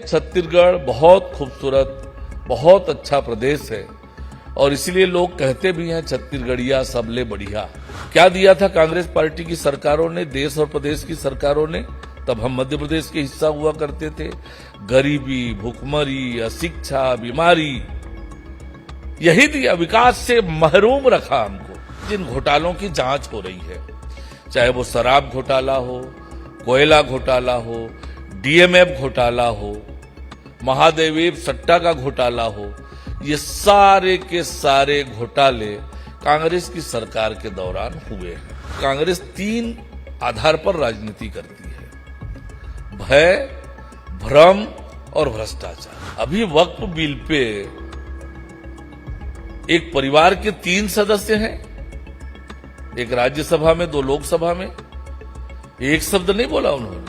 छत्तीसगढ़ बहुत खूबसूरत, बहुत अच्छा प्रदेश है और इसलिए लोग कहते भी हैं छत्तीसगढ़िया सबले बढ़िया। क्या दिया था कांग्रेस पार्टी की सरकारों ने, देश और प्रदेश की सरकारों ने? तब हम मध्य प्रदेश के हिस्सा हुआ करते थे। गरीबी, भुखमरी, अशिक्षा, बीमारी, यही दिया। विकास से महरूम रखा हमको। जिन घोटालों की जांच हो रही है, चाहे वो शराब घोटाला हो, कोयला घोटाला हो, डीएमएफ घोटाला हो, महादेवी सट्टा का घोटाला हो, ये सारे के सारे घोटाले कांग्रेस की सरकार के दौरान हुए हैं। कांग्रेस 3 आधार पर राजनीति करती है: भय, भ्रम और भ्रष्टाचार। अभी वक्फ बिल पे एक परिवार के 3 सदस्य हैं, एक राज्यसभा में, 2 लोकसभा में। एक शब्द नहीं बोला उन्होंने।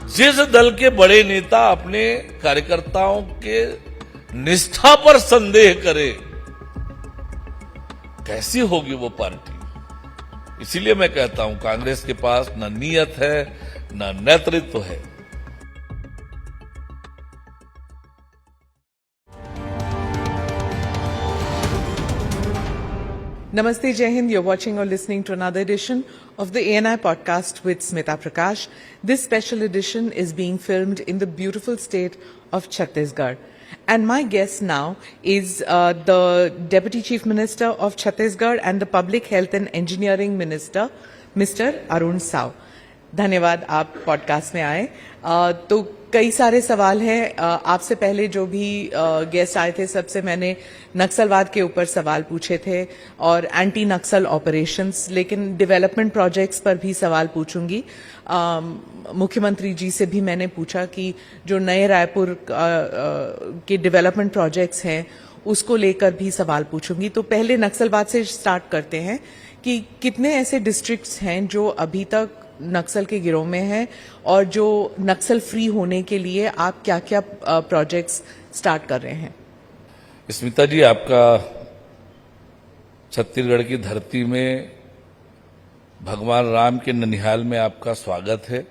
जिस दल के बड़े नेता अपने कार्यकर्ताओं के निष्ठा पर संदेह करे, कैसी होगी वो पार्टी? इसीलिए मैं कहता हूं कांग्रेस के पास न नीयत है, न नेतृत्व है। Namaste, Jai Hind. You're watching or listening to another edition of the ANI podcast with Smita Prakash. This special edition is being filmed in the beautiful state of Chhattisgarh. And my guest now is the Deputy Chief Minister of Chhattisgarh and the Public Health and Engineering Minister, Mr. Arun Sao. धन्यवाद आप podcast में आए। तो कई सारे सवाल हैं। आपसे पहले जो भी गेस्ट आए थे सबसे मैंने नक्सलवाद के ऊपर सवाल पूछे थे और एंटी नक्सल ऑपरेशंस, लेकिन डेवलपमेंट प्रोजेक्ट्स पर भी सवाल पूछूंगी। मुख्यमंत्री जी से भी मैंने पूछा कि जो नए रायपुर के डेवलपमेंट प्रोजेक्ट्स हैं उसको लेकर भी सवाल पूछूंगी। तो पहले नक्सलवाद से स्टार्ट करते हैं कि कितने ऐसे डिस्ट्रिक्ट्स हैं जो अभी तक नक्सल के गिरोह में है और जो नक्सल फ्री होने के लिए आप क्या क्या प्रोजेक्ट्स स्टार्ट कर रहे हैं? स्मिता जी, आपका छत्तीसगढ़ की धरती में भगवान राम के ननिहाल में आपका स्वागत है।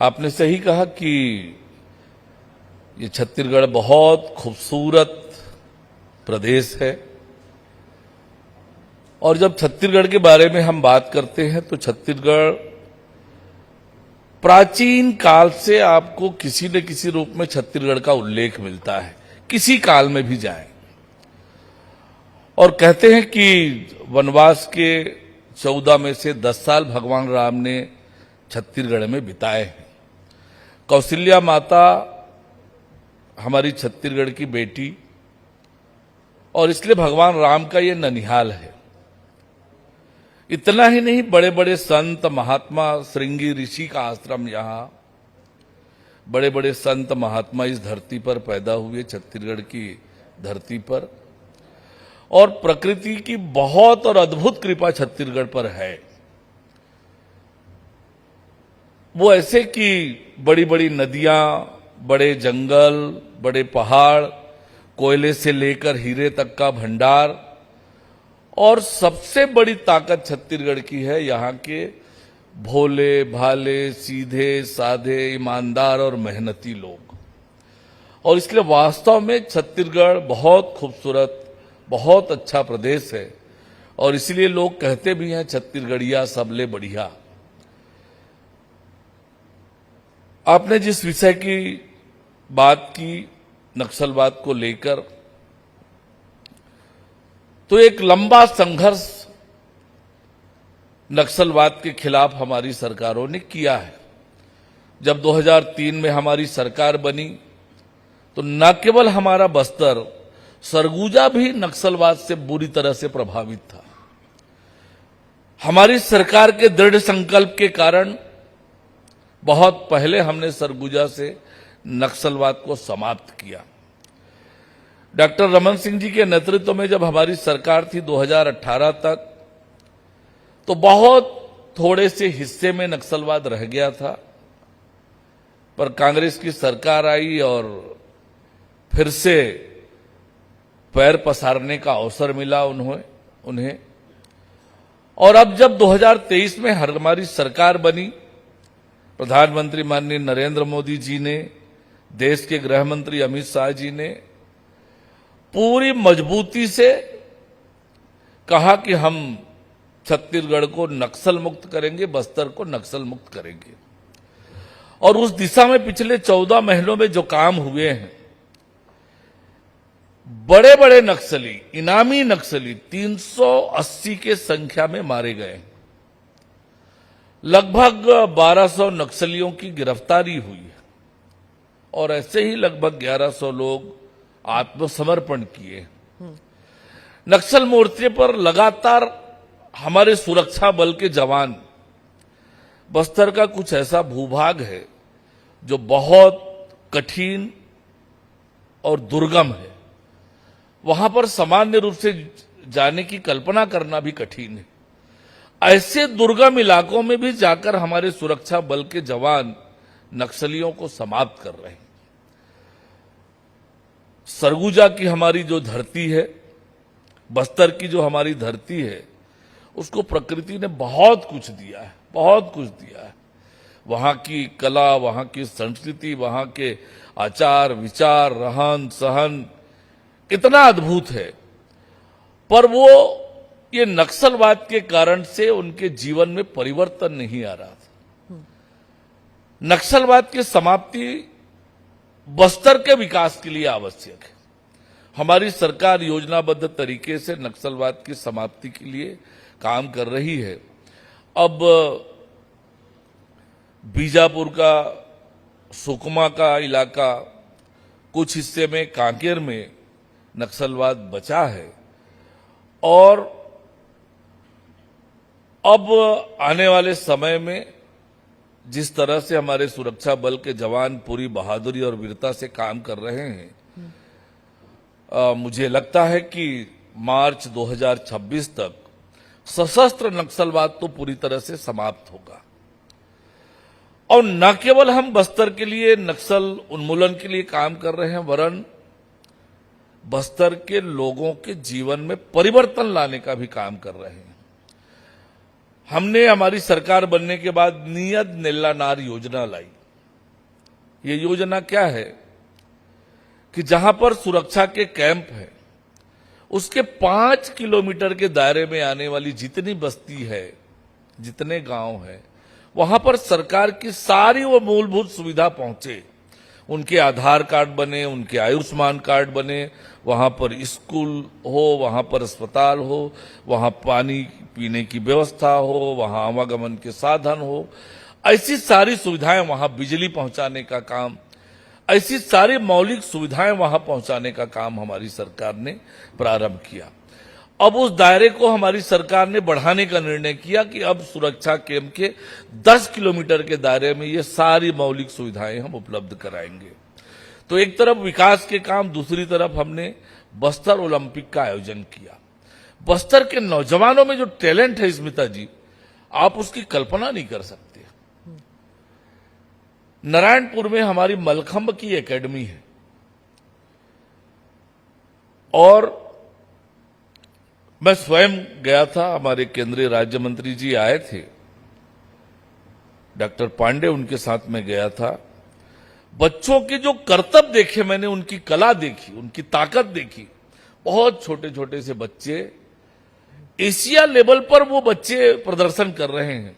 आपने सही कहा कि ये छत्तीसगढ़ बहुत खूबसूरत प्रदेश है और जब छत्तीसगढ़ के बारे में हम बात करते हैं तो छत्तीसगढ़ प्राचीन काल से आपको किसी न किसी रूप में छत्तीसगढ़ का उल्लेख मिलता है, किसी काल में भी जाएं। और कहते हैं कि वनवास के 14 में से 10 साल भगवान राम ने छत्तीसगढ़ में बिताए हैं। कौशल्या माता हमारी छत्तीसगढ़ की बेटी और इसलिए भगवान राम का ये ननिहाल है। इतना ही नहीं, बड़े बड़े संत महात्मा, श्रृंगी ऋषि का आश्रम यहां, बड़े बड़े संत महात्मा इस धरती पर पैदा हुए, छत्तीसगढ़ की धरती पर। और प्रकृति की बहुत और अद्भुत कृपा छत्तीसगढ़ पर है। वो ऐसे कि बड़ी बड़ी नदियां, बड़े जंगल, बड़े पहाड़, कोयले से लेकर हीरे तक का भंडार, और सबसे बड़ी ताकत छत्तीसगढ़ की है यहाँ के भोले भाले, सीधे साधे, ईमानदार और मेहनती लोग। और इसलिए वास्तव में छत्तीसगढ़ बहुत खूबसूरत, बहुत अच्छा प्रदेश है और इसलिए लोग कहते भी हैं छत्तीसगढ़िया सबले बढ़िया। आपने जिस विषय की बात की नक्सलवाद को लेकर, तो एक लंबा संघर्ष नक्सलवाद के खिलाफ हमारी सरकारों ने किया है। जब 2003 में हमारी सरकार बनी तो न केवल हमारा बस्तर, सरगुजा भी नक्सलवाद से बुरी तरह से प्रभावित था। हमारी सरकार के दृढ़ संकल्प के कारण बहुत पहले हमने सरगुजा से नक्सलवाद को समाप्त किया। डॉक्टर रमन सिंह जी के नेतृत्व में जब हमारी सरकार थी 2018 तक, तो बहुत थोड़े से हिस्से में नक्सलवाद रह गया था, पर कांग्रेस की सरकार आई और फिर से पैर पसारने का अवसर मिला उन्हें। और अब जब 2023 में हमारी सरकार बनी, प्रधानमंत्री माननीय नरेंद्र मोदी जी ने देश के गृह मंत्री अमित शाह जी ने पूरी मजबूती से कहा कि हम छत्तीसगढ़ को नक्सल मुक्त करेंगे, बस्तर को नक्सल मुक्त करेंगे। और उस दिशा में पिछले 14 महीनों में जो काम हुए हैं, बड़े बड़े नक्सली, इनामी नक्सली 380 के संख्या में मारे गए। लगभग 1200 नक्सलियों की गिरफ्तारी हुई है और ऐसे ही लगभग 1100 लोग आत्मसमर्पण किए। नक्सल मोर्चे पर लगातार हमारे सुरक्षा बल के जवान, बस्तर का कुछ ऐसा भूभाग है जो बहुत कठिन और दुर्गम है, वहां पर सामान्य रूप से जाने की कल्पना करना भी कठिन है। ऐसे दुर्गम इलाकों में भी जाकर हमारे सुरक्षा बल के जवान नक्सलियों को समाप्त कर रहे हैं। सरगुजा की हमारी जो धरती है, बस्तर की जो हमारी धरती है, उसको प्रकृति ने बहुत कुछ दिया है, बहुत कुछ दिया है। वहां की कला, वहां की संस्कृति, वहां के आचार विचार, रहन सहन इतना अद्भुत है। पर वो ये नक्सलवाद के कारण से उनके जीवन में परिवर्तन नहीं आ रहा था। नक्सलवाद की समाप्ति बस्तर के विकास के लिए आवश्यक है। हमारी सरकार योजनाबद्ध तरीके से नक्सलवाद की समाप्ति के लिए काम कर रही है। अब बीजापुर का, सुकमा का इलाका, कुछ हिस्से में कांकेर में नक्सलवाद बचा है और अब आने वाले समय में जिस तरह से हमारे सुरक्षा बल के जवान पूरी बहादुरी और वीरता से काम कर रहे हैं, मुझे लगता है कि मार्च 2026 तक सशस्त्र नक्सलवाद तो पूरी तरह से समाप्त होगा। और न केवल हम बस्तर के लिए नक्सल उन्मूलन के लिए काम कर रहे हैं, वरन बस्तर के लोगों के जीवन में परिवर्तन लाने का भी काम कर रहे हैं। हमने हमारी सरकार बनने के बाद नियत नेल्ला नार योजना लाई। ये योजना क्या है कि जहां पर सुरक्षा के कैंप हैं, उसके 5 किलोमीटर के दायरे में आने वाली जितनी बस्ती है, जितने गांव हैं, वहां पर सरकार की सारी वो मूलभूत सुविधा पहुंचे। उनके आधार कार्ड बने, उनके आयुष्मान कार्ड बने, वहां पर स्कूल हो, वहां पर अस्पताल हो, वहां पानी पीने की व्यवस्था हो, वहां आवागमन के साधन हो, ऐसी सारी सुविधाएं, वहां बिजली पहुंचाने का काम, ऐसी सारी मौलिक सुविधाएं वहां पहुंचाने का काम हमारी सरकार ने प्रारंभ किया। अब उस दायरे को हमारी सरकार ने बढ़ाने का निर्णय किया कि अब सुरक्षा कैंप के 10 किलोमीटर के दायरे में ये सारी मौलिक सुविधाएं हम उपलब्ध कराएंगे। तो एक तरफ विकास के काम, दूसरी तरफ हमने बस्तर ओलंपिक का आयोजन किया। बस्तर के नौजवानों में जो टैलेंट है स्मिता जी, आप उसकी कल्पना नहीं कर सकते। नारायणपुर में हमारी मलखंब की एकेडमी है और मैं स्वयं गया था, हमारे केंद्रीय राज्य मंत्री जी आए थे, डॉक्टर पांडे उनके साथ में गया था। बच्चों के जो करतब देखे मैंने, उनकी कला देखी, उनकी ताकत देखी। बहुत छोटे छोटे से बच्चे, एशिया लेवल पर वो बच्चे प्रदर्शन कर रहे हैं,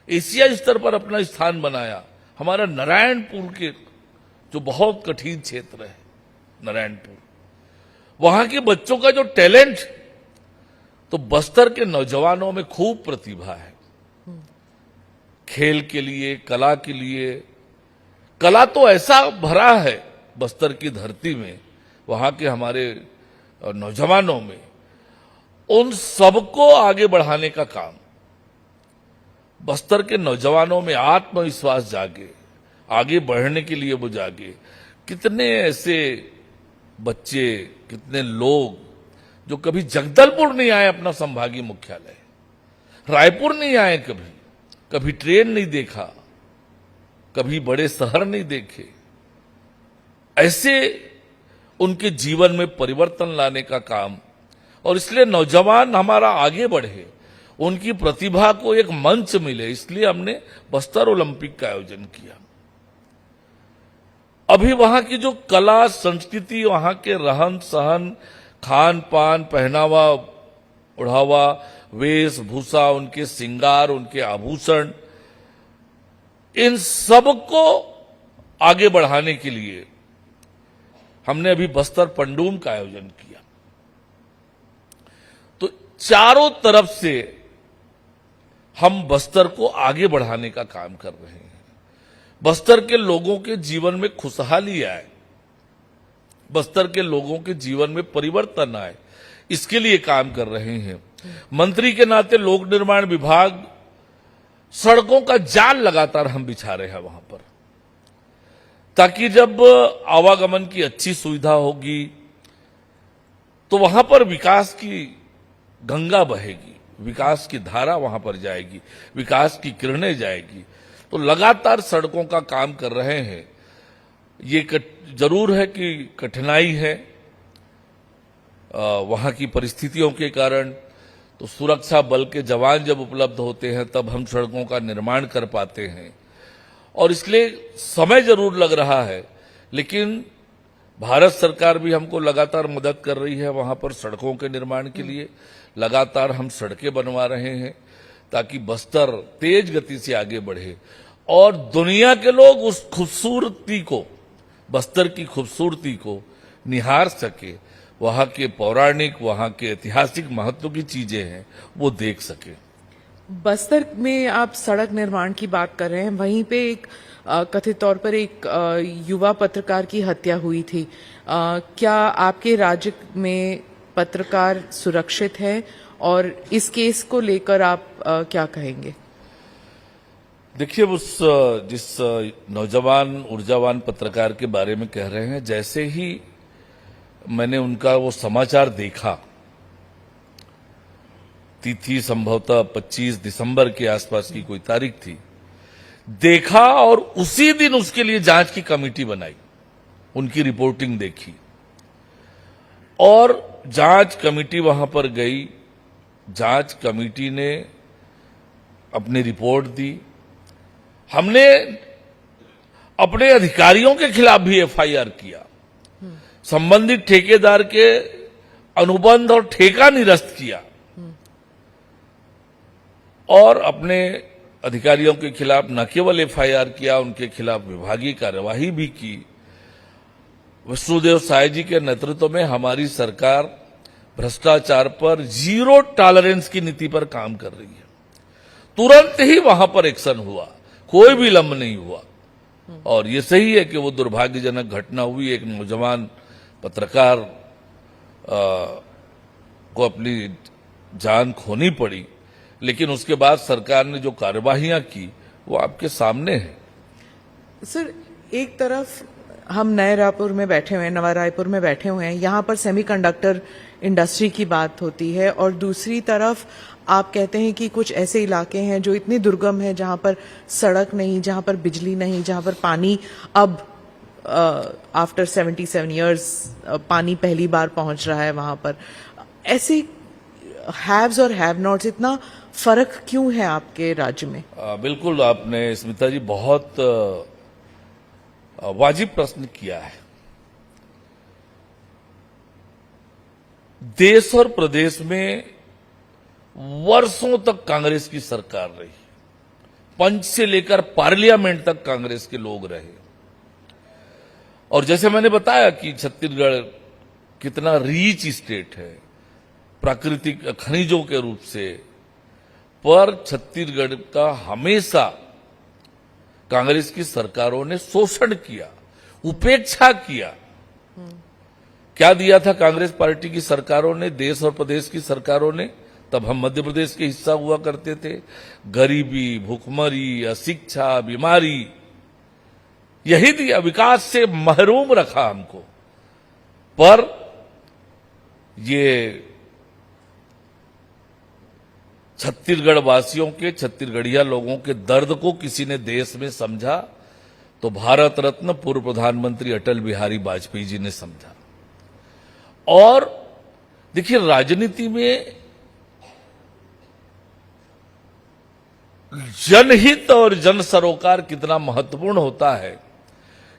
एशिया स्तर पर अपना स्थान बनाया। हमारा नारायणपुर के जो बहुत कठिन क्षेत्र है नारायणपुर, वहां के बच्चों का जो टैलेंट, तो बस्तर के नौजवानों में खूब प्रतिभा है। खेल के लिए, कला के लिए, कला तो ऐसा भरा है बस्तर की धरती में, वहां के हमारे नौजवानों में। उन सबको आगे बढ़ाने का काम, बस्तर के नौजवानों में आत्मविश्वास जागे, आगे बढ़ने के लिए वो जागे। कितने ऐसे बच्चे, कितने लोग जो कभी जगदलपुर नहीं आए अपना संभागीय मुख्यालय, रायपुर नहीं आए, कभी ट्रेन नहीं देखा, कभी बड़े शहर नहीं देखे, ऐसे उनके जीवन में परिवर्तन लाने का काम। और इसलिए नौजवान हमारा आगे बढ़े, उनकी प्रतिभा को एक मंच मिले, इसलिए हमने बस्तर ओलंपिक का आयोजन किया। अभी वहां की जो कला संस्कृति, वहां के रहन सहन, खान पान, पहनावा ओढ़ावा, वेशभूषा, उनके श्रृंगार, उनके आभूषण, इन सब को आगे बढ़ाने के लिए हमने अभी बस्तर पंडूम का आयोजन किया। तो चारों तरफ से हम बस्तर को आगे बढ़ाने का काम कर रहे हैं। बस्तर के लोगों के जीवन में खुशहाली आए, बस्तर के लोगों के जीवन में परिवर्तन आए, इसके लिए काम कर रहे हैं। मंत्री के नाते लोक निर्माण विभाग सड़कों का जाल लगातार हम बिछा रहे हैं वहां पर, ताकि जब आवागमन की अच्छी सुविधा होगी तो वहां पर विकास की गंगा बहेगी, विकास की धारा वहां पर जाएगी, विकास की किरणें जाएगी। तो लगातार सड़कों का काम कर रहे हैं। ये जरूर है कि कठिनाई है वहां की परिस्थितियों के कारण, तो सुरक्षा बल के जवान जब उपलब्ध होते हैं तब हम सड़कों का निर्माण कर पाते हैं, और इसलिए समय जरूर लग रहा है, लेकिन भारत सरकार भी हमको लगातार मदद कर रही है वहां पर सड़कों के निर्माण के लिए। लगातार हम सड़कें बनवा रहे हैं ताकि बस्तर तेज गति से आगे बढ़े और दुनिया के लोग उस खूबसूरती को, बस्तर की खूबसूरती को निहार सके, वहां के पौराणिक, वहां के ऐतिहासिक महत्व की चीजें हैं वो देख सके। बस्तर में आप सड़क निर्माण की बात कर रहे हैं, वहीं पे एक कथित तौर पर एक युवा पत्रकार की हत्या हुई थी। क्या आपके राज्य में पत्रकार सुरक्षित है और इस केस को लेकर आप क्या कहेंगे? देखिए, जिस नौजवान ऊर्जावान पत्रकार के बारे में कह रहे हैं, जैसे ही मैंने उनका वो समाचार देखा, तिथि संभवतः 25 दिसंबर के आसपास की कोई तारीख थी, देखा और उसी दिन उसके लिए जांच की कमेटी बनाई, उनकी रिपोर्टिंग देखी और जांच कमेटी वहां पर गई। जांच कमेटी ने अपनी रिपोर्ट दी। हमने अपने अधिकारियों के खिलाफ भी एफआईआर किया, संबंधित ठेकेदार के अनुबंध और ठेका निरस्त किया और अपने अधिकारियों के खिलाफ न केवल एफआईआर किया, उनके खिलाफ विभागीय कार्यवाही भी की। विष्णुदेव साय जी के नेतृत्व में हमारी सरकार भ्रष्टाचार पर जीरो टॉलरेंस की नीति पर काम कर रही है। तुरंत ही वहां पर एक्शन हुआ, कोई विलंब नहीं हुआ, और ये सही है कि वो दुर्भाग्यजनक घटना हुई, एक नौजवान पत्रकार को अपनी जान खोनी पड़ी, लेकिन उसके बाद सरकार ने जो कार्यवाहियां की वो आपके सामने है। सर, एक तरफ हम नए रायपुर में बैठे हुए हैं, नवा रायपुर में बैठे हुए हैं, यहाँ पर सेमीकंडक्टर इंडस्ट्री की बात होती है, और दूसरी तरफ आप कहते हैं कि कुछ ऐसे इलाके हैं जो इतने दुर्गम हैं जहां पर सड़क नहीं, जहां पर बिजली नहीं, जहां पर पानी अब आफ्टर 77 इयर्स पानी पहली बार पहुंच रहा है वहां पर। ऐसे हैव्स और हैव नॉट्स, इतना फर्क क्यों है आपके राज्य में? बिल्कुल, आपने स्मिता जी बहुत वाजिब प्रश्न किया है। देश और प्रदेश में वर्षों तक कांग्रेस की सरकार रही, पंच से लेकर पार्लियामेंट तक कांग्रेस के लोग रहे, और जैसे मैंने बताया कि छत्तीसगढ़ कितना रीच स्टेट है प्राकृतिक खनिजों के रूप से, पर छत्तीसगढ़ का हमेशा कांग्रेस की सरकारों ने शोषण किया, उपेक्षा किया। क्या दिया था कांग्रेस पार्टी की सरकारों ने, देश और प्रदेश की सरकारों ने? तब हम मध्य प्रदेश के हिस्सा हुआ करते थे। गरीबी, भूखमरी, अशिक्षा, बीमारी, यही दिया, विकास से महरूम रखा हमको। पर ये छत्तीसगढ़ वासियों के, छत्तीसगढ़िया लोगों के दर्द को किसी ने देश में समझा तो भारत रत्न पूर्व प्रधानमंत्री अटल बिहारी वाजपेयी जी ने समझा। और देखिए, राजनीति में जनहित और जन सरोकार कितना महत्वपूर्ण होता है,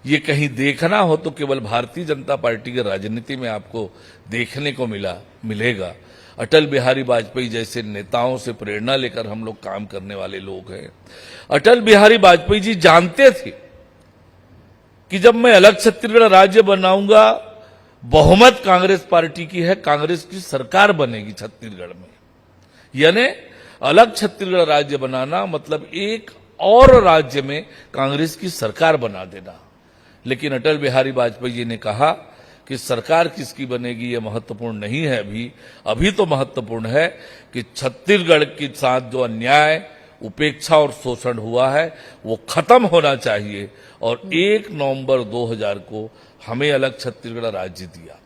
ये कहीं देखना हो तो केवल भारतीय जनता पार्टी की राजनीति में आपको देखने को मिलेगा। अटल बिहारी वाजपेयी जैसे नेताओं से प्रेरणा लेकर हम लोग काम करने वाले लोग हैं। अटल बिहारी वाजपेयी जी जानते थे कि जब मैं अलग छत्तीसगढ़ राज्य बनाऊंगा, बहुमत कांग्रेस पार्टी की है, कांग्रेस की सरकार बनेगी छत्तीसगढ़ में। यानी अलग छत्तीसगढ़ राज्य बनाना मतलब एक और राज्य में कांग्रेस की सरकार बना देना। लेकिन अटल बिहारी वाजपेयी जी ने कहा कि सरकार किसकी बनेगी ये महत्वपूर्ण नहीं है। अभी तो महत्वपूर्ण है कि छत्तीसगढ़ के साथ जो अन्याय, उपेक्षा और शोषण हुआ है वो खत्म होना चाहिए। और 1 नवंबर 2000 को हमें अलग छत्तीसगढ़ राज्य दिया।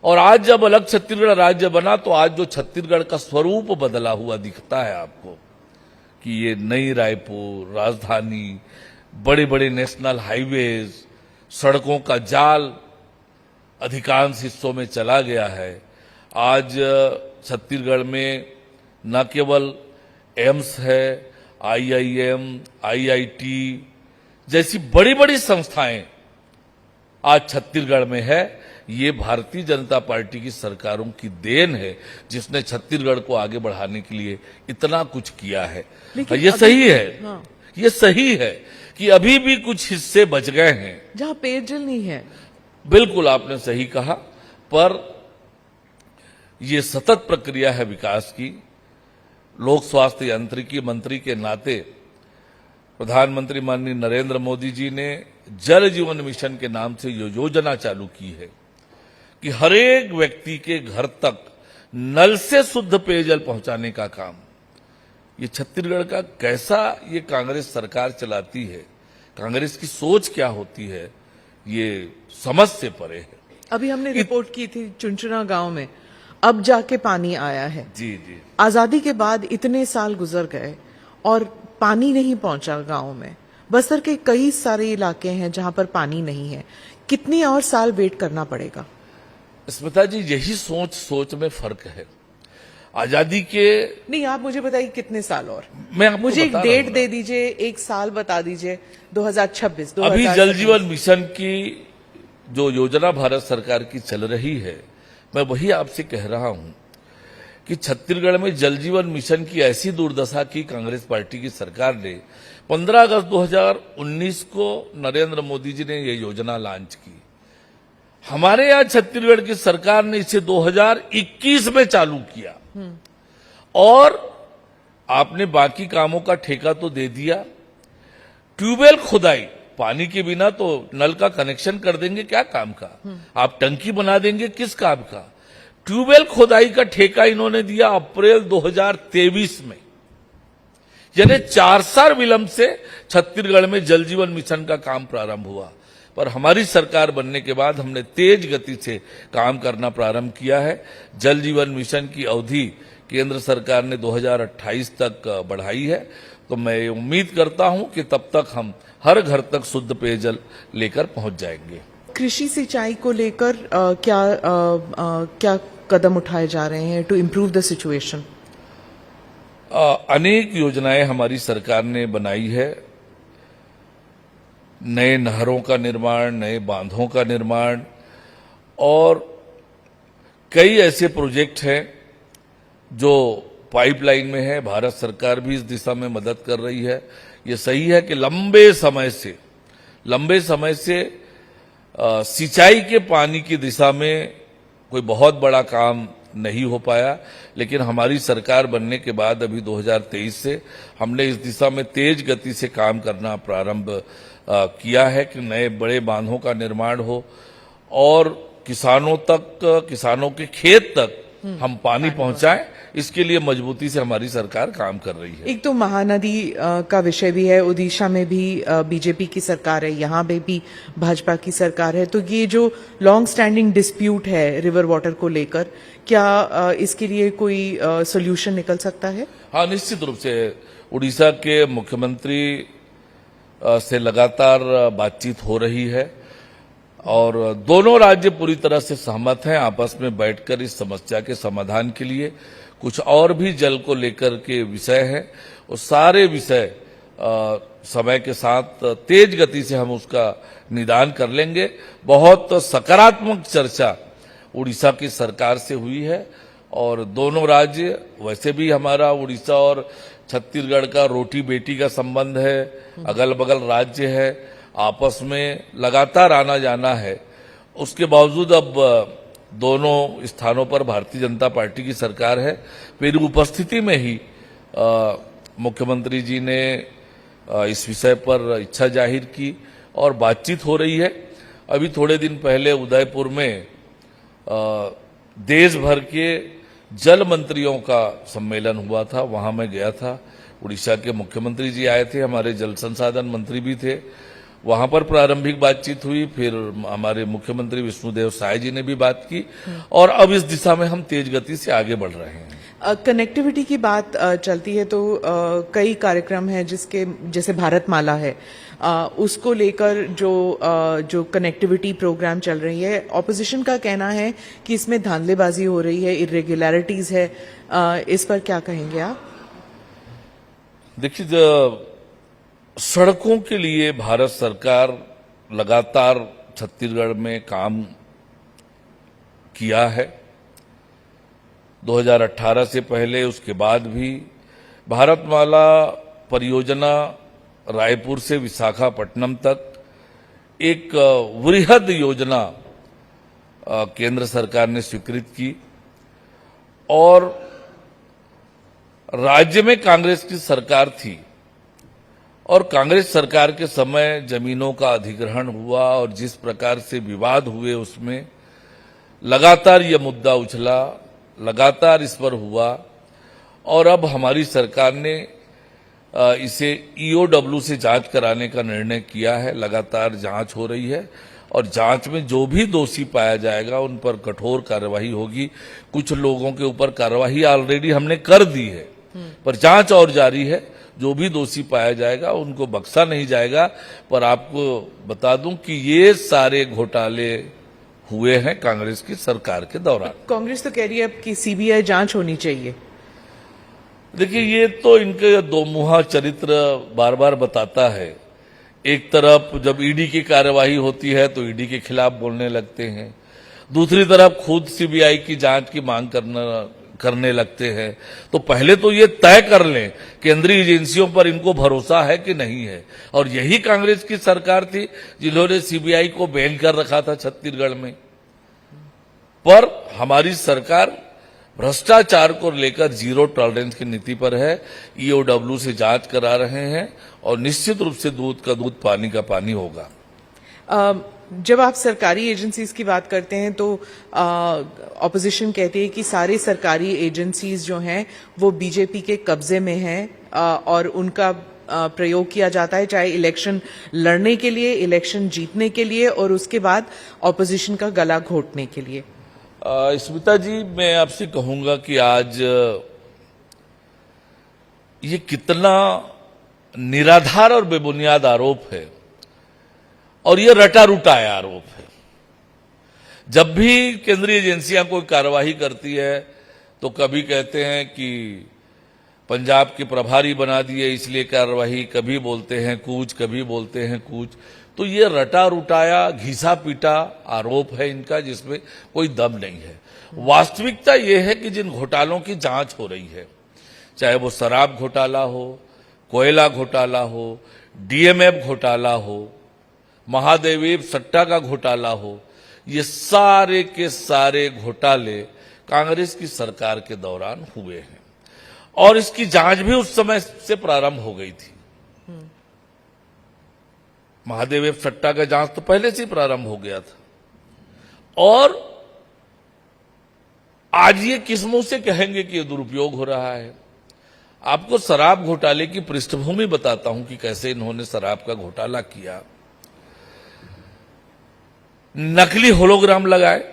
और आज जब अलग छत्तीसगढ़ राज्य बना तो आज जो छत्तीसगढ़ का स्वरूप बदला हुआ दिखता है आपको कि ये नई रायपुर, राजधानी, बड़े बड़े नेशनल हाईवेज, सड़कों का जाल अधिकांश हिस्सों में चला गया है। आज छत्तीसगढ़ में न केवल एम्स है, IIM, IIT जैसी बड़ी बड़ी संस्थाएं आज छत्तीसगढ़ में है। ये भारतीय जनता पार्टी की सरकारों की देन है जिसने छत्तीसगढ़ को आगे बढ़ाने के लिए इतना कुछ किया है। ये सही है। हाँ। ये सही है कि अभी भी कुछ हिस्से बच गए हैं जहां पेयजल नहीं है। बिल्कुल आपने सही कहा, पर ये सतत प्रक्रिया है विकास की। लोक स्वास्थ्य यांत्रिकी मंत्री के नाते प्रधानमंत्री माननीय नरेंद्र मोदी जी ने जल जीवन मिशन के नाम से ये योजना चालू की है कि हर एक व्यक्ति के घर तक नल से शुद्ध पेयजल पहुंचाने का काम ये छत्तीसगढ़ का कैसा ये कांग्रेस सरकार चलाती है, कांग्रेस की सोच क्या होती है, ये समझ से परे है। अभी हमने रिपोर्ट की थी चुनचुना गांव में अब जाके पानी आया है। जी जी। आजादी के बाद इतने साल गुजर गए और पानी नहीं पहुंचा गांव में। बस्तर के कई सारे इलाके हैं जहां पर पानी नहीं है। कितनी और साल वेट करना पड़ेगा? स्मिता जी, यही सोच में फर्क है। आजादी के नहीं, आप मुझे बताइए कितने साल और? मैं आपको मुझे एक बता डेट रहा दे दीजिए, एक साल बता दीजिए। 2026 अभी जल जीवन मिशन की जो योजना भारत सरकार की चल रही है, मैं वही आपसे कह रहा हूं कि छत्तीसगढ़ में जल जीवन मिशन की ऐसी दुर्दशा की कांग्रेस पार्टी की सरकार ने 15 अगस्त 2019 को नरेंद्र मोदी जी ने ये योजना लॉन्च की। हमारे यहाँ छत्तीसगढ़ की सरकार ने इसे 2021 में चालू किया और आपने बाकी कामों का ठेका तो दे दिया। ट्यूबवेल खुदाई, पानी के बिना तो नल का कनेक्शन कर देंगे क्या काम का, आप टंकी बना देंगे किस काम का। ट्यूबवेल खुदाई का ठेका इन्होंने दिया अप्रैल 2023 में। यानी 4 साल विलंब से छत्तीसगढ़ में जल जीवन मिशन का काम प्रारंभ हुआ। पर हमारी सरकार बनने के बाद हमने तेज गति से काम करना प्रारंभ किया है। जल जीवन मिशन की अवधि केंद्र सरकार ने 2028 तक बढ़ाई है। तो मैं उम्मीद करता हूं कि तब तक हम हर घर तक शुद्ध पेयजल लेकर पहुंच जाएंगे। कृषि सिंचाई को लेकर क्या कदम उठाए जा रहे हैं टू इम्प्रूव द सिचुएशन? अनेक योजनाएं हमारी सरकार ने बनाई है। नए नहरों का निर्माण, नए बांधों का निर्माण और कई ऐसे प्रोजेक्ट हैं जो पाइपलाइन में है। भारत सरकार भी इस दिशा में मदद कर रही है। ये सही है कि लंबे समय से सिंचाई के पानी की दिशा में कोई बहुत बड़ा काम नहीं हो पाया, लेकिन हमारी सरकार बनने के बाद अभी 2023 से हमने इस दिशा में तेज गति से काम करना प्रारंभ किया है कि नए बड़े बांधों का निर्माण हो और किसानों के खेत तक हम पानी पहुंचाएं। इसके लिए मजबूती से हमारी सरकार काम कर रही है। एक तो महानदी का विषय भी है, ओडिशा में भी बीजेपी की सरकार है, यहाँ पे भी भाजपा की सरकार है। तो ये जो लॉन्ग स्टैंडिंग डिस्प्यूट है रिवर वाटर को लेकर, क्या इसके लिए कोई सोल्यूशन निकल सकता है? हाँ, निश्चित रूप से उड़ीसा के मुख्यमंत्री से लगातार बातचीत हो रही है और दोनों राज्य पूरी तरह से सहमत हैं। आपस में बैठकर इस समस्या के समाधान के लिए कुछ और भी जल को लेकर के विषय हैं, वो सारे विषय समय के साथ तेज गति से हम उसका निदान कर लेंगे। बहुत सकारात्मक चर्चा उड़ीसा की सरकार से हुई है और दोनों राज्य, वैसे भी हमारा उड़ीसा और छत्तीसगढ़ का रोटी बेटी का संबंध है, अगल बगल राज्य है, आपस में लगातार आना जाना है। उसके बावजूद अब दोनों स्थानों पर भारतीय जनता पार्टी की सरकार है। मेरी उपस्थिति में ही मुख्यमंत्री जी ने इस विषय पर इच्छा जाहिर की और बातचीत हो रही है। अभी थोड़े दिन पहले उदयपुर में देश भर के जल मंत्रियों का सम्मेलन हुआ था, वहां मैं गया था। उड़ीसा के मुख्यमंत्री जी आए थे, हमारे जल संसाधन मंत्री भी थे। वहां पर प्रारंभिक बातचीत हुई, फिर हमारे मुख्यमंत्री विष्णुदेव साय जी ने भी बात की और अब इस दिशा में हम तेज गति से आगे बढ़ रहे हैं। कनेक्टिविटी की बात चलती है तो कई कार्यक्रम हैं जिसके जैसे भारतमाला है, उसको लेकर जो कनेक्टिविटी प्रोग्राम चल रही है, ऑपोजिशन का कहना है कि इसमें धांधलेबाजी हो रही है, इर्रेगुलरिटीज है, इस पर क्या कहेंगे आप? देखिए, सड़कों के लिए भारत सरकार लगातार छत्तीसगढ़ में काम किया है। 2018 से पहले, उसके बाद भी भारतमाला परियोजना रायपुर से विशाखापट्टनम तक एक वृहद योजना केंद्र सरकार ने स्वीकृत की और राज्य में कांग्रेस की सरकार थी और कांग्रेस सरकार के समय जमीनों का अधिग्रहण हुआ और जिस प्रकार से विवाद हुए उसमें लगातार यह मुद्दा उछला, लगातार इस पर हुआ और अब हमारी सरकार ने इसे ईओडब्ल्यू से जांच कराने का निर्णय किया है। लगातार जांच हो रही है और जांच में जो भी दोषी पाया जाएगा उन पर कठोर कार्रवाई होगी। कुछ लोगों के ऊपर कार्रवाई ऑलरेडी हमने कर दी है, पर जांच और जारी है। जो भी दोषी पाया जाएगा उनको बख्शा नहीं जाएगा। पर आपको बता दूं कि ये सारे घोटाले हुए हैं कांग्रेस की सरकार के दौरान। कांग्रेस तो कह रही है अब कि सीबीआई जांच होनी चाहिए। देखिए, ये तो इनके दोमुहा चरित्र बार बार बताता है। एक तरफ जब ईडी की कार्यवाही होती है तो ईडी के खिलाफ बोलने लगते हैं, दूसरी तरफ खुद सीबीआई की जांच की मांग करने लगते हैं। तो पहले तो ये तय कर लें केंद्रीय एजेंसियों पर इनको भरोसा है कि नहीं है। और यही कांग्रेस की सरकार थी जिन्होंने सीबीआई को बैन कर रखा था छत्तीसगढ़ में। पर हमारी सरकार भ्रष्टाचार को लेकर जीरो टॉलरेंस की नीति पर है। ईओडब्ल्यू से जांच करा रहे हैं और निश्चित रूप से दूध का दूध पानी का पानी होगा। जब आप सरकारी एजेंसीज की बात करते हैं तो ऑपोजिशन कहती है कि सारी सरकारी एजेंसीज जो हैं वो बीजेपी के कब्जे में हैं और उनका प्रयोग किया जाता है, चाहे इलेक्शन लड़ने के लिए, इलेक्शन जीतने के लिए और उसके बाद ऑपोजिशन का गला घोटने के लिए। स्मिता जी, मैं आपसे कहूंगा कि आज ये कितना निराधार और बेबुनियाद आरोप है और ये रटा रुटाया आरोप है। जब भी केंद्रीय एजेंसियां कोई कार्यवाही करती है तो कभी कहते हैं कि पंजाब के प्रभारी बना दिए इसलिए कार्यवाही, कभी बोलते हैं कुछ, कभी बोलते हैं कुछ। तो ये रटा रुटाया, घिसा पीटा आरोप है इनका, जिसमें कोई दम नहीं है। वास्तविकता ये है कि जिन घोटालों की जांच हो रही है, चाहे वो शराब घोटाला हो, कोयला घोटाला हो, डीएमएफ घोटाला हो, महादेवी सट्टा का घोटाला हो, ये सारे के सारे घोटाले कांग्रेस की सरकार के दौरान हुए हैं और इसकी जांच भी उस समय से प्रारंभ हो गई थी। महादेवी सट्टा का जांच तो पहले से ही प्रारंभ हो गया था और आज ये किस मुंह से कहेंगे कि ये दुरुपयोग हो रहा है। आपको शराब घोटाले की पृष्ठभूमि बताता हूं कि कैसे इन्होंने शराब का घोटाला किया। नकली होलोग्राम लगाए,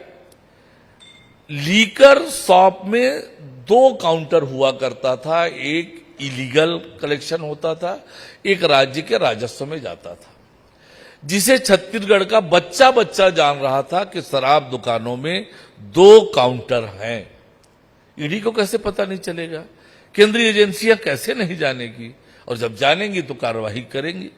लीकर शॉप में 2 काउंटर हुआ करता था, एक इलीगल कलेक्शन होता था, एक राज्य के राजस्व में जाता था, जिसे छत्तीसगढ़ का बच्चा बच्चा जान रहा था कि शराब दुकानों में 2 काउंटर हैं। ईडी को कैसे पता नहीं चलेगा? केंद्रीय एजेंसियां कैसे नहीं जानेगी? और जब जानेंगी तो कार्रवाई करेंगी।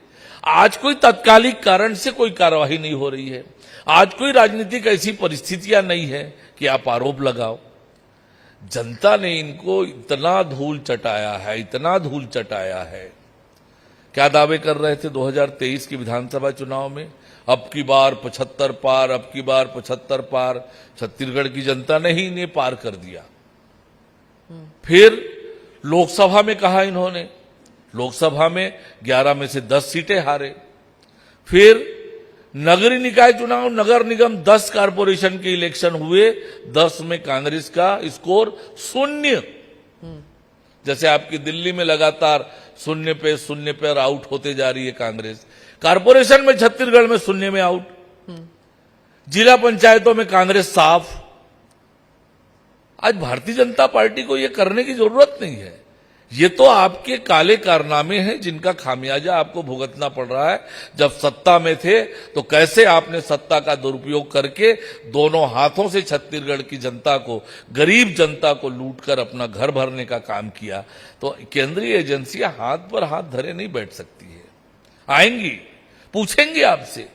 आज कोई तात्कालिक कारण से कोई कार्रवाई नहीं हो रही है, आज कोई राजनीतिक ऐसी परिस्थितियां नहीं है कि आप आरोप लगाओ। जनता ने इनको इतना धूल चटाया है, इतना धूल चटाया है। क्या दावे कर रहे थे 2023 के विधानसभा चुनाव में, अब की बार 75 पार, अब की बार 75 पार। छत्तीसगढ़ की जनता ने ही इन्हें पार कर दिया। फिर लोकसभा में कहा इन्होंने, लोकसभा में 11 में से 10 सीटें हारे। फिर नगरीय निकाय चुनाव, नगर निगम 10 कारपोरेशन के इलेक्शन हुए, 10 में कांग्रेस का स्कोर 0। जैसे आपकी दिल्ली में लगातार 0 पे आउट होते जा रही है कांग्रेस, कारपोरेशन में छत्तीसगढ़ में 0 में आउट, जिला पंचायतों में कांग्रेस साफ। आज भारतीय जनता पार्टी को यह करने की जरूरत नहीं है। ये तो आपके काले कारनामे हैं जिनका खामियाजा आपको भुगतना पड़ रहा है। जब सत्ता में थे तो कैसे आपने सत्ता का दुरुपयोग करके दोनों हाथों से छत्तीसगढ़ की जनता को, गरीब जनता को लूटकर अपना घर भरने का काम किया। तो केंद्रीय एजेंसियां हाथ पर हाथ धरे नहीं बैठ सकती है, आएंगी, पूछेंगी आपसे।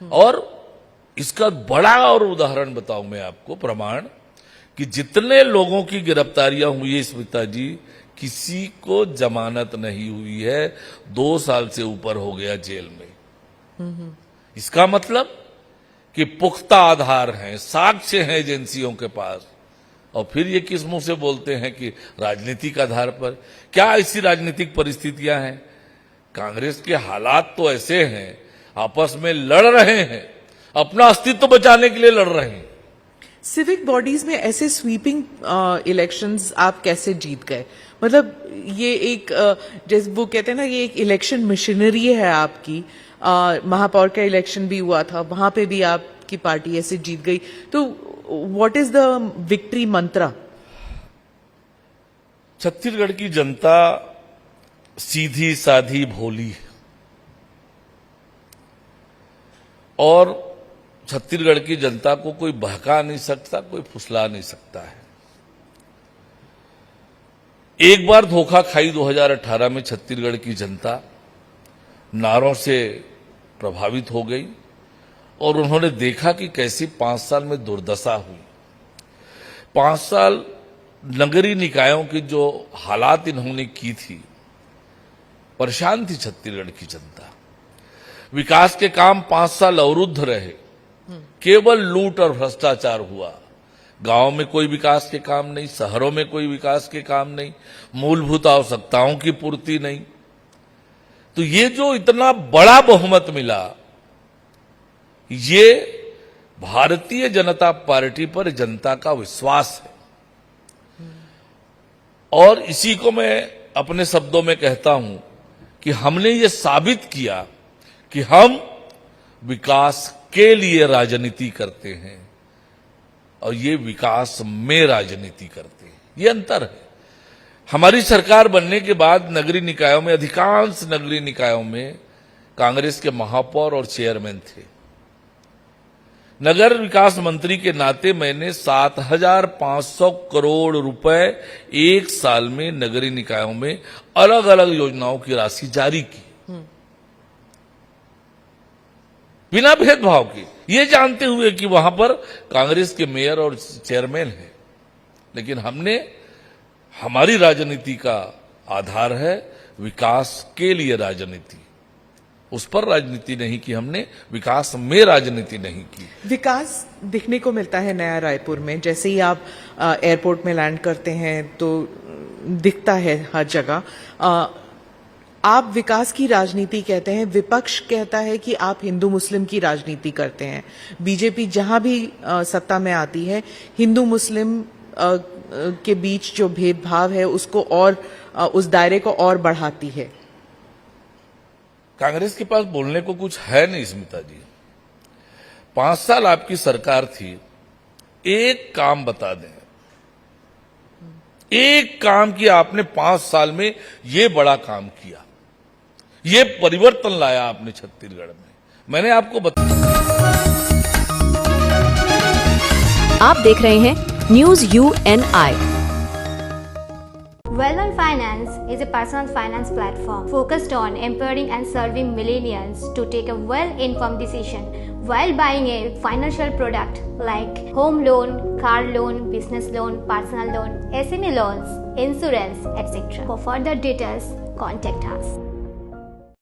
और इसका बड़ा और उदाहरण बताऊं मैं आपको, प्रमाण, कि जितने लोगों की गिरफ्तारियां हुई है स्मिता जी, किसी को जमानत नहीं हुई है। 2 साल से ऊपर हो गया जेल में। इसका मतलब कि पुख्ता आधार हैं, साक्ष्य हैं एजेंसियों के पास। और फिर ये किस मुंह से बोलते हैं कि राजनीतिक आधार पर? क्या ऐसी राजनीतिक परिस्थितियां हैं? कांग्रेस के हालात तो ऐसे हैं, आपस में लड़ रहे हैं, अपना अस्तित्व बचाने के लिए लड़ रहे हैं। सिविक बॉडीज में ऐसे स्वीपिंग इलेक्शंस आप कैसे जीत गए? मतलब ये एक जैसे वो कहते हैं ना, ये एक इलेक्शन मशीनरी है आपकी। महापौर का इलेक्शन भी हुआ था, वहां पे भी आपकी पार्टी ऐसे जीत गई। तो व्हाट इज द विक्ट्री मंत्रा? छत्तीसगढ़ की जनता सीधी साधी भोली है और छत्तीसगढ़ की जनता को कोई बहका नहीं सकता, कोई फुसला नहीं सकता है। एक बार धोखा खाई 2018 में छत्तीसगढ़ की जनता, नारों से प्रभावित हो गई और उन्होंने देखा कि कैसी 5 साल में दुर्दशा हुई। 5 साल नगरीय निकायों की जो हालात इन्होंने की थी, परेशान थी छत्तीसगढ़ की जनता। विकास के काम 5 साल अवरुद्ध रहे, केवल लूट और भ्रष्टाचार हुआ। गांव में कोई विकास के काम नहीं, शहरों में कोई विकास के काम नहीं, मूलभूत आवश्यकताओं की पूर्ति नहीं। तो ये जो इतना बड़ा बहुमत मिला, ये भारतीय जनता पार्टी पर जनता का विश्वास है। और इसी को मैं अपने शब्दों में कहता हूं कि हमने ये साबित किया कि हम विकास के लिए राजनीति करते हैं और ये विकास में राजनीति करते हैं। ये अंतर है। हमारी सरकार बनने के बाद नगरीय निकायों में, अधिकांश नगरीय निकायों में कांग्रेस के महापौर और चेयरमैन थे। नगर विकास मंत्री के नाते मैंने 7,500 करोड़ रुपए एक साल में नगरीय निकायों में अलग अलग योजनाओं की राशि जारी की, बिना भेदभाव के, ये जानते हुए कि वहां पर कांग्रेस के मेयर और चेयरमैन हैं। लेकिन हमने, हमारी राजनीति का आधार है विकास के लिए राजनीति, उस पर राजनीति नहीं की हमने, विकास में राजनीति नहीं की। विकास दिखने को मिलता है नया रायपुर में। जैसे ही आप एयरपोर्ट में लैंड करते हैं तो दिखता है हर जगह। आप विकास की राजनीति कहते हैं, विपक्ष कहता है कि आप हिंदू मुस्लिम की राजनीति करते हैं। बीजेपी जहां भी सत्ता में आती है, हिंदू मुस्लिम के बीच जो भेदभाव है उसको और उस दायरे को और बढ़ाती है। कांग्रेस के पास बोलने को कुछ है नहीं स्मिता जी। 5 साल आपकी सरकार थी, एक काम बता दें, एक काम किया आपने 5 साल में, ये बड़ा काम किया, ये परिवर्तन लाया आपने छत्तीसगढ़ में। मैंने आपको आप देख रहे हैं news UNI। Wellman Finance is a personal finance platform focused on empowering and serving millennials to take a well-informed decision while buying a financial product like home loan, car loan, business loan, personal loan, SME loans, insurance, etc. For further details, contact us.